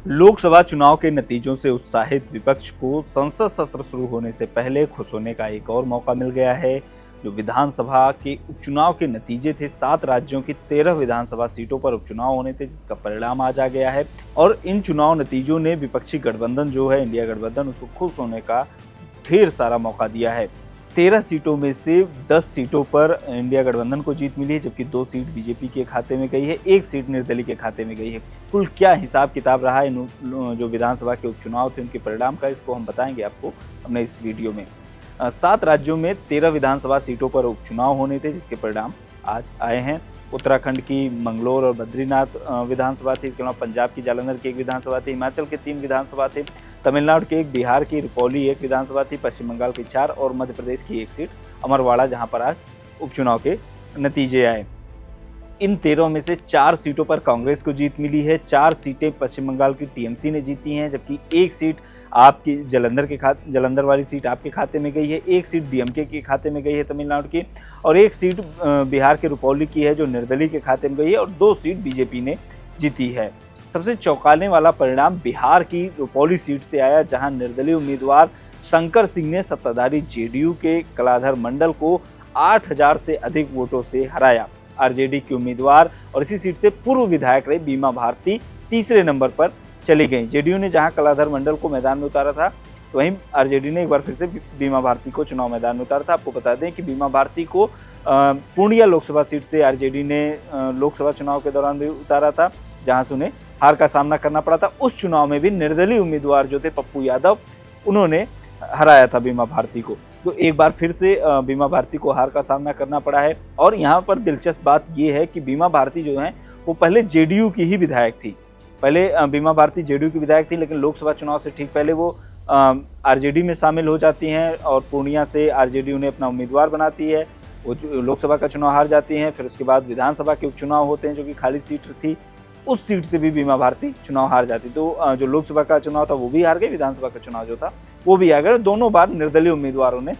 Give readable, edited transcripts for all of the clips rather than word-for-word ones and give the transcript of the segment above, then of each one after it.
लोकसभा चुनाव के नतीजों से उत्साहित विपक्ष को संसद सत्र शुरू होने से पहले खुश होने का एक और मौका मिल गया है। जो विधानसभा के उपचुनाव के नतीजे थे, 7 राज्यों की 13 विधानसभा सीटों पर उपचुनाव होने थे, जिसका परिणाम आज आ गया है। और इन चुनाव नतीजों ने विपक्षी गठबंधन जो है, इंडिया गठबंधन, उसको खुश होने का ढेर सारा मौका दिया है। 13 सीटों में से 10 सीटों पर इंडिया गठबंधन को जीत मिली है, जबकि 2 सीट बीजेपी के खाते में गई है, 1 सीट निर्दलीय के खाते में गई है। कुल क्या हिसाब किताब रहा है जो विधानसभा के उपचुनाव थे, उनके परिणाम का, इसको हम बताएंगे आपको अपने इस वीडियो में। 7 राज्यों में 13 विधानसभा सीटों पर उपचुनाव होने थे, जिसके परिणाम आज आए हैं। उत्तराखंड की मंगलौर और बद्रीनाथ विधानसभा थी, इसके अलावा पंजाब की जालंधर की 1 विधानसभा थी, हिमाचल के 3 विधानसभा थे, तमिलनाडु की 1, बिहार की रुपौली 1 विधानसभा थी, पश्चिम बंगाल की 4 और मध्य प्रदेश की 1 सीट अमरवाड़ा, जहां पर आज उपचुनाव के नतीजे आए। इन 13 में से 4 सीटों पर कांग्रेस को जीत मिली है, 4 सीटें पश्चिम बंगाल की टीएमसी ने जीती हैं, जबकि 1 सीट आपकी जलंधर वाली सीट आपके खाते में गई है, 1 सीट डीएमके के खाते में गई है तमिलनाडु की, और 1 सीट बिहार के रुपौली की है जो निर्दलीय के खाते में गई है, और 2 सीट बीजेपी ने जीती है। सबसे चौंकाने वाला परिणाम बिहार की रुपौली सीट से आया, जहां निर्दलीय उम्मीदवार शंकर सिंह ने सत्ताधारी जेडीयू के कलाधर मंडल को 8000 से अधिक वोटों से हराया। आरजेडी की उम्मीदवार और इसी सीट से पूर्व विधायक रही बीमा भारती तीसरे नंबर पर चली गई। जेडीयू ने जहां कलाधर मंडल को मैदान में उतारा था, तो वहीं आरजेडी ने एक बार फिर से बीमा भारती को चुनाव मैदान में उतारा था। आपको बता दें कि बीमा भारती को पूर्णिया लोकसभा सीट से आरजेडी ने लोकसभा चुनाव के दौरान भी उतारा था, जहां से उन्हें हार का सामना करना पड़ा था। उस चुनाव में भी निर्दलीय उम्मीदवार जो थे पप्पू यादव, उन्होंने हराया था बीमा भारती को। तो एक बार फिर से बीमा भारती को हार का सामना करना पड़ा है। और यहाँ पर दिलचस्प बात ये है कि बीमा भारती जो है वो पहले जेडीयू की ही विधायक थी। पहले बीमा भारती जेडीयू की विधायक थी, लेकिन लोकसभा चुनाव से ठीक पहले वो आरजेडी में शामिल हो जाती हैं और पूर्णिया से आरजेडी उन्हें अपना उम्मीदवार बनाती है। वो लोकसभा का चुनाव हार जाती हैं, फिर उसके बाद विधानसभा के उपचुनाव होते हैं, जो कि खाली सीट थी, उस सीट से भी बीमा भारती चुनाव हार जाती। तो जो लोकसभा का चुनाव था वो भी हार गई, विधानसभा का चुनाव जो था वो भी हार गए। दोनों बार निर्दलीय उम्मीदवारों ने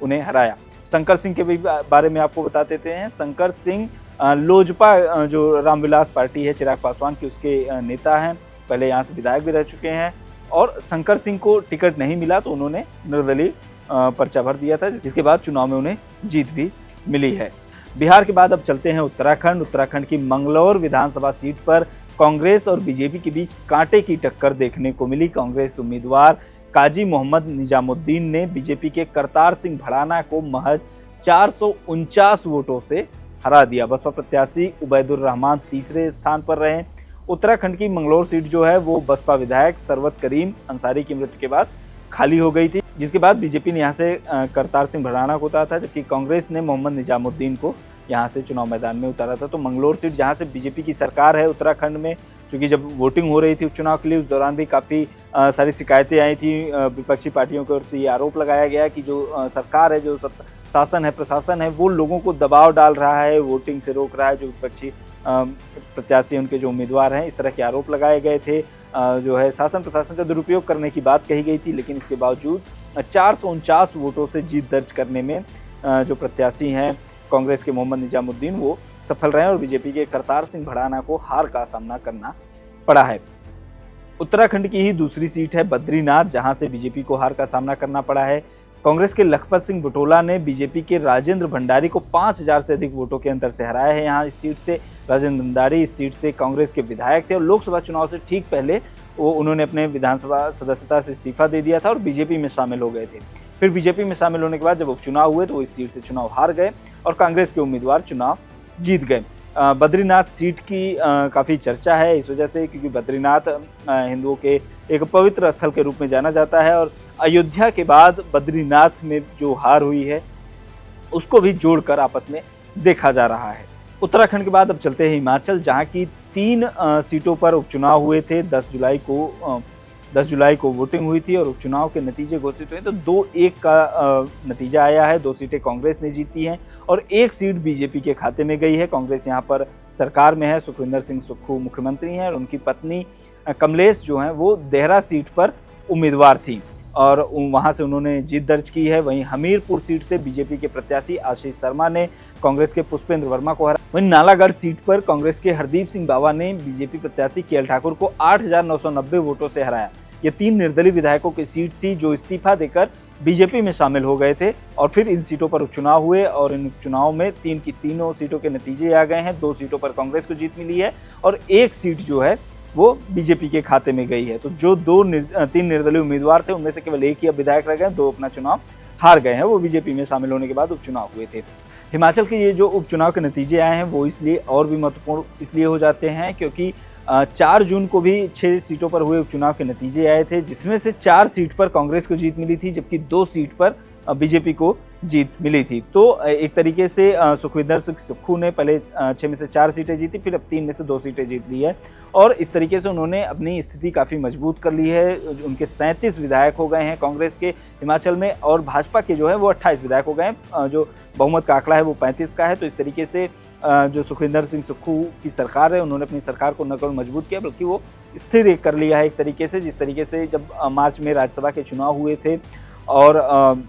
उन्हें हराया। शंकर सिंह के भी बारे में आपको बता देते हैं। शंकर सिंह लोजपा जो रामविलास पार्टी है चिराग पासवान की, उसके नेता हैं, पहले यहाँ से विधायक भी रह चुके हैं। और शंकर सिंह को टिकट नहीं मिला तो उन्होंने निर्दलीय पर्चा भर दिया था, जिसके बाद चुनाव में उन्हें जीत भी मिली है। बिहार के बाद अब चलते हैं उत्तराखंड की मंगलौर विधानसभा सीट पर कांग्रेस और बीजेपी के बीच कांटे की टक्कर देखने को मिली। कांग्रेस उम्मीदवार काजी मोहम्मद निजामुद्दीन ने बीजेपी के करतार सिंह भड़ाना को महज 449 वोटों से हरा दिया। बसपा प्रत्याशी उबैदुर रहमान तीसरे स्थान पर रहे। उत्तराखंड की मंगलौर सीट जो है वो बसपा विधायक सरवत करीम अंसारी की मृत्यु के बाद खाली हो गई थी, जिसके बाद बीजेपी ने यहाँ से करतार सिंह भड़ाना को उतारा था, जबकि कांग्रेस ने मोहम्मद निजामुद्दीन को यहाँ से चुनाव मैदान में उतारा था। तो मंगलौर सीट जहाँ से बीजेपी की सरकार है उत्तराखंड में, क्योंकि जब वोटिंग हो रही थी उपचुनाव के लिए, उस दौरान भी काफ़ी सारी शिकायतें आई थी विपक्षी पार्टियों की ओर से। ये आरोप लगाया गया कि जो सरकार है, जो शासन है, प्रशासन है, वो लोगों को दबाव डाल रहा है, वोटिंग से रोक रहा है। जो विपक्षी प्रत्याशी, उनके जो उम्मीदवार हैं, इस तरह के आरोप लगाए गए थे। जो है शासन प्रशासन का दुरुपयोग करने की बात कही गई थी, लेकिन इसके बावजूद 449 वोटों से जीत दर्ज करने में जो प्रत्याशी हैं कांग्रेस के मोहम्मद निजामुद्दीन, वो सफल रहे और बीजेपी के करतार सिंह भड़ाना को हार का सामना करना पड़ा है। उत्तराखंड की ही दूसरी सीट है बद्रीनाथ, जहां से बीजेपी को हार का सामना करना पड़ा है। कांग्रेस के लखपत सिंह बुटोला ने बीजेपी के राजेंद्र भंडारी को 5000 से अधिक वोटों के अंतर से हराया है। यहाँ इस सीट से राजेंद्र भंडारी इस सीट से कांग्रेस के विधायक थे और लोकसभा चुनाव से ठीक पहले उन्होंने अपने विधानसभा सदस्यता से इस्तीफा दे दिया था और बीजेपी में शामिल हो गए थे। फिर बीजेपी में शामिल होने के बाद जब उपचुनाव हुए तो वो इस सीट से चुनाव हार गए और कांग्रेस के उम्मीदवार चुनाव जीत गए। बद्रीनाथ सीट की काफ़ी चर्चा है इस वजह से, क्योंकि बद्रीनाथ हिंदुओं के एक पवित्र स्थल के रूप में जाना जाता है और अयोध्या के बाद बद्रीनाथ में जो हार हुई है उसको भी जोड़कर आपस में देखा जा रहा है। उत्तराखंड के बाद अब चलते हैं हिमाचल, जहां की 3 सीटों पर उपचुनाव हुए थे। 10 जुलाई को वोटिंग हुई थी और उपचुनाव के नतीजे घोषित हुए तो 2-1 का नतीजा आया है। 2 सीटें कांग्रेस ने जीती हैं और 1 सीट बीजेपी के खाते में गई है। कांग्रेस यहाँ पर सरकार में है, सुखविंदर सिंह सुक्खू मुख्यमंत्री हैं और उनकी पत्नी कमलेश जो हैं वो देहरा सीट पर उम्मीदवार थी। और वहां से उन्होंने जीत दर्ज की है। वहीं हमीरपुर सीट से बीजेपी के प्रत्याशी आशीष शर्मा ने कांग्रेस के पुष्पेंद्र वर्मा को हराया। वहीं नालागढ़ सीट पर कांग्रेस के हरदीप सिंह बावा ने बीजेपी प्रत्याशी केएल ठाकुर को 8,990 वोटों से हराया। ये 3 निर्दलीय विधायकों की सीट थी जो इस्तीफा देकर बीजेपी में शामिल हो गए थे और फिर इन सीटों पर उपचुनाव हुए और इन उपचुनाव में 3 की तीनों सीटों के नतीजे आ गए हैं। 2 सीटों पर कांग्रेस को जीत मिली है और 1 सीट जो है वो बीजेपी के खाते में गई है। तो जो 3 निर्दलीय उम्मीदवार थे उनमें से केवल 1 ही अब विधायक रह गए, 2 अपना चुनाव हार गए हैं। वो बीजेपी में शामिल होने के बाद उपचुनाव हुए थे। हिमाचल के ये जो उपचुनाव के नतीजे आए हैं वो इसलिए और भी महत्वपूर्ण इसलिए हो जाते हैं क्योंकि 4 जून को भी 6 सीटों पर हुए उपचुनाव के नतीजे आए थे, जिसमें से 4 सीट पर कांग्रेस को जीत मिली थी जबकि 2 सीट पर बीजेपी को जीत मिली थी। तो एक तरीके से सुखविंदर सिंह सुक्खू ने पहले 6 में से 4 सीटें जीती, फिर अब 3 में से 2 सीटें जीत ली है और इस तरीके से उन्होंने अपनी स्थिति काफ़ी मजबूत कर ली है। उनके 37 विधायक हो गए हैं कांग्रेस के हिमाचल में और भाजपा के जो है वो 28 विधायक हो गए हैं। जो बहुमत का आंकड़ा है वो 35 का है। तो इस तरीके से जो सुखविंदर सिंह सुक्खू की सरकार है उन्होंने अपनी सरकार को न केवल मजबूत किया बल्कि वो स्थिर कर लिया है एक तरीके से। जिस तरीके से जब मार्च में राज्यसभा के चुनाव हुए थे और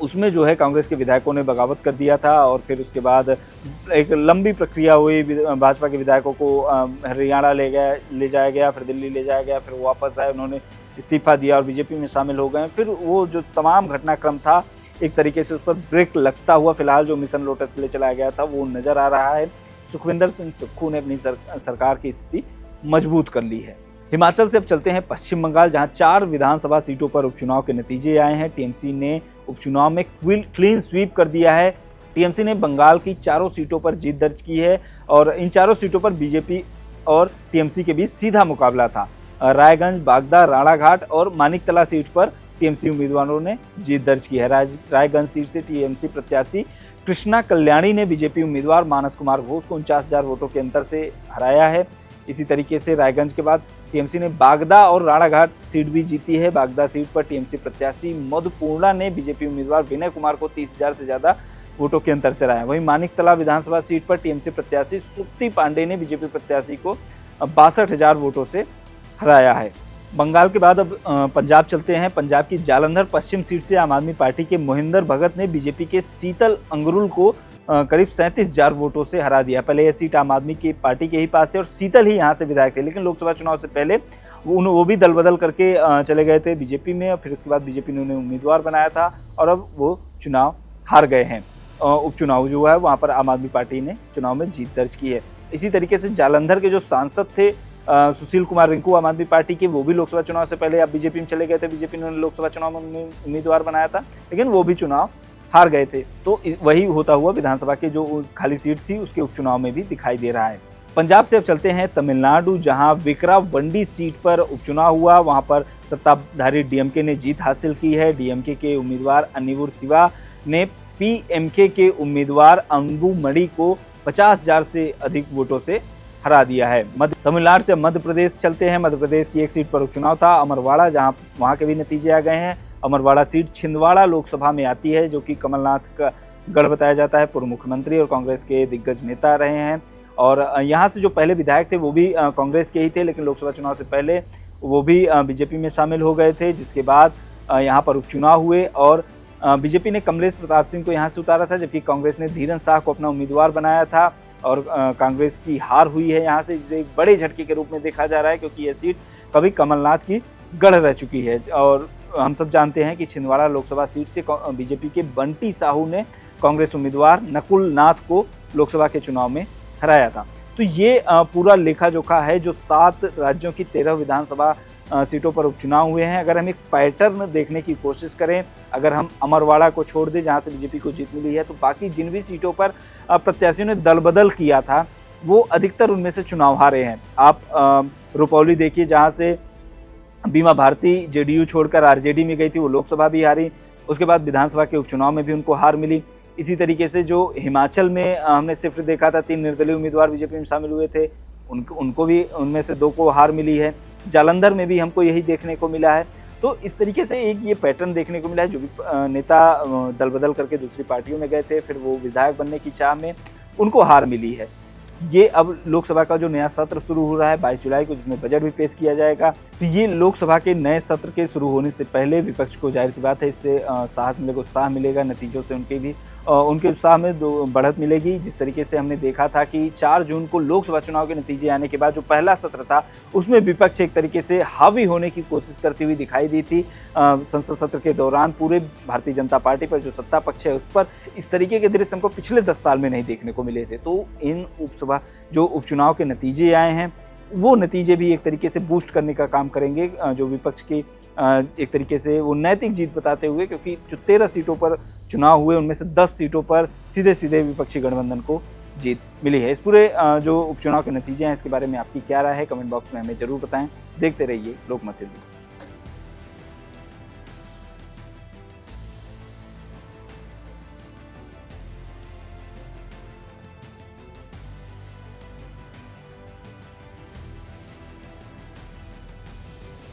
उसमें जो है कांग्रेस के विधायकों ने बगावत कर दिया था और फिर उसके बाद एक लंबी प्रक्रिया हुई। भाजपा के विधायकों को हरियाणा ले जाया गया, फिर दिल्ली ले जाया गया, फिर वो वापस आए, उन्होंने इस्तीफा दिया और बीजेपी में शामिल हो गए। फिर वो जो तमाम घटनाक्रम था एक तरीके से उस पर ब्रेक लगता हुआ फिलहाल जो मिशन लोटस के लिए चलाया गया था वो नजर आ रहा है। सुखविंदर सिंह सुक्खू ने अपनी सरकार की स्थिति मजबूत कर ली है। हिमाचल से अब चलते हैं पश्चिम बंगाल, जहां 4 विधानसभा सीटों पर उपचुनाव के नतीजे आए हैं। टीएमसी ने उपचुनाव में क्लीन स्वीप कर दिया है। टीएमसी ने बंगाल की 4 सीटों पर जीत दर्ज की है और इन 4 सीटों पर बीजेपी और टीएमसी के बीच सीधा मुकाबला था। रायगंज, बागदा, राणाघाट और मानिकतला सीट पर टीएमसी उम्मीदवारों ने जीत दर्ज की है। रायगंज सीट से टीएमसी प्रत्याशी कृष्णा कल्याणी ने बीजेपी उम्मीदवार मानस कुमार घोष को 49,000 वोटों के अंतर से हराया है। इसी तरीके से रायगंज के बाद टीएमसी ने बागदा और राणाघाट सीट भी जीती है। बागदा सीट पर टीएमसी प्रत्याशी मधुपूर्णा ने बीजेपी उम्मीदवार विनय कुमार को 30,000 से ज्यादा वोटों के अंतर से हराया। वहीं मानिकतला विधानसभा सीट पर टीएमसी प्रत्याशी सुप्ति पांडे ने बीजेपी प्रत्याशी को 62,000 वोटों से हराया है। बंगाल के बाद अब पंजाब चलते हैं। पंजाब की जालंधर पश्चिम सीट से आम आदमी पार्टी के मोहिंदर भगत ने बीजेपी के शीतल अंगरुल को करीब 37,000 वोटों से हरा दिया। पहले यह सीट आम आदमी की पार्टी के ही पास थे और शीतल ही यहाँ से विधायक थे, लेकिन लोकसभा चुनाव से पहले वो भी दल बदल करके चले गए थे बीजेपी में। फिर उसके बाद बीजेपी ने उन्हें उम्मीदवार बनाया था और अब वो चुनाव हार गए हैं। उपचुनाव जो हुआ है वहाँ पर आम आदमी पार्टी ने चुनाव में जीत दर्ज की है। इसी तरीके से जालंधर के जो सांसद थे सुशील कुमार रिंकू आम आदमी पार्टी के, वो भी लोकसभा चुनाव से पहले अब बीजेपी में चले गए थे। बीजेपी ने उन्हें लोकसभा चुनाव में उम्मीदवार बनाया था लेकिन वो भी चुनाव हार गए थे। तो वही होता हुआ विधानसभा की जो खाली सीट थी उसके उपचुनाव में भी दिखाई दे रहा है। पंजाब से अब चलते हैं तमिलनाडु, जहां विक्रावंडी सीट पर उपचुनाव हुआ। वहां पर सत्ताधारी डीएमके ने जीत हासिल की है। डीएमके के उम्मीदवार अनिवुर शिवा ने पीएमके के उम्मीदवार अंबुमणि को 50,000 से अधिक वोटों से हरा दिया है। तमिलनाडु से मध्य प्रदेश चलते हैं। मध्य प्रदेश की एक सीट पर उपचुनाव था, अमरवाड़ा, जहां वहां के भी नतीजे आ गए हैं। अमरवाड़ा सीट छिंदवाड़ा लोकसभा में आती है, जो कि कमलनाथ का गढ़ बताया जाता है। पूर्व मुख्यमंत्री और कांग्रेस के दिग्गज नेता रहे हैं और यहाँ से जो पहले विधायक थे वो भी कांग्रेस के ही थे, लेकिन लोकसभा चुनाव से पहले वो भी बीजेपी में शामिल हो गए थे। जिसके बाद यहाँ पर उपचुनाव हुए और बीजेपी ने कमलेश प्रताप सिंह को यहाँ से उतारा था, जबकि कांग्रेस ने धीरन शाह को अपना उम्मीदवार बनाया था और कांग्रेस की हार हुई है यहाँ से, जिसे एक बड़े झटके के रूप में देखा जा रहा है क्योंकि यह सीट कभी कमलनाथ की गढ़ रह चुकी है। और हम सब जानते हैं कि छिंदवाड़ा लोकसभा सीट से बीजेपी के बंटी साहू ने कांग्रेस उम्मीदवार नकुल नाथ को लोकसभा के चुनाव में हराया था। तो ये पूरा लेखा जोखा है जो 7 राज्यों की 13 विधानसभा सीटों पर उपचुनाव हुए हैं। अगर हम एक पैटर्न देखने की कोशिश करें, अगर हम अमरवाड़ा को छोड़ दें जहां से बीजेपी को जीत मिली है, तो बाकी जिन भी सीटों पर प्रत्याशियों ने दल बदल किया था वो अधिकतर उनमें से चुनाव हारे हैं। आप रुपौली देखिए, जहां से बीमा भारती जेडीयू छोड़कर आरजेडी में गई थी, वो लोकसभा भी हारी। उसके बाद विधानसभा के उपचुनाव में भी उनको हार मिली। इसी तरीके से जो हिमाचल में हमने सिर्फ देखा था 3 निर्दलीय उम्मीदवार बीजेपी में शामिल हुए थे, उनको भी उनमें से 2 को हार मिली है। जालंधर में भी हमको यही देखने को मिला है। तो इस तरीके से एक ये पैटर्न देखने को मिला है, जो भी नेता दल बदल करके दूसरी पार्टियों में गए थे, फिर वो विधायक बनने की चाह में उनको हार मिली है। ये अब लोकसभा का जो नया सत्र शुरू हो रहा है 22 जुलाई को, जिसमें बजट भी पेश किया जाएगा, तो ये लोकसभा के नए सत्र के शुरू होने से पहले विपक्ष को जाहिर सी बात है इससे साहस मिलेगा, उत्साह मिलेगा, नतीजों से उनके उत्साह में बढ़त मिलेगी। जिस तरीके से हमने देखा था कि 4 जून को लोकसभा चुनाव के नतीजे आने के बाद जो पहला सत्र था उसमें विपक्ष एक तरीके से हावी होने की कोशिश करती हुई दिखाई दी थी। संसद सत्र के दौरान पूरे भारतीय जनता पार्टी पर जो सत्ता पक्ष है उस पर इस तरीके के दृश्य हमको पिछले 10 साल में नहीं देखने को मिले थे। तो इन उपचुनाव के नतीजे आए हैं, वो नतीजे भी एक तरीके से बूस्ट करने का काम करेंगे जो विपक्ष की एक तरीके से वो नैतिक जीत बताते हुए, क्योंकि जो 13 सीटों पर चुनाव हुए उनमें से 10 सीटों पर सीधे विपक्षी गठबंधन को जीत मिली है। इस पूरे जो उपचुनाव के नतीजे हैं इसके बारे में आपकी क्या राय है, कमेंट बॉक्स में हमें जरूर बताएं। देखते रहिए लोकमत हिंदी।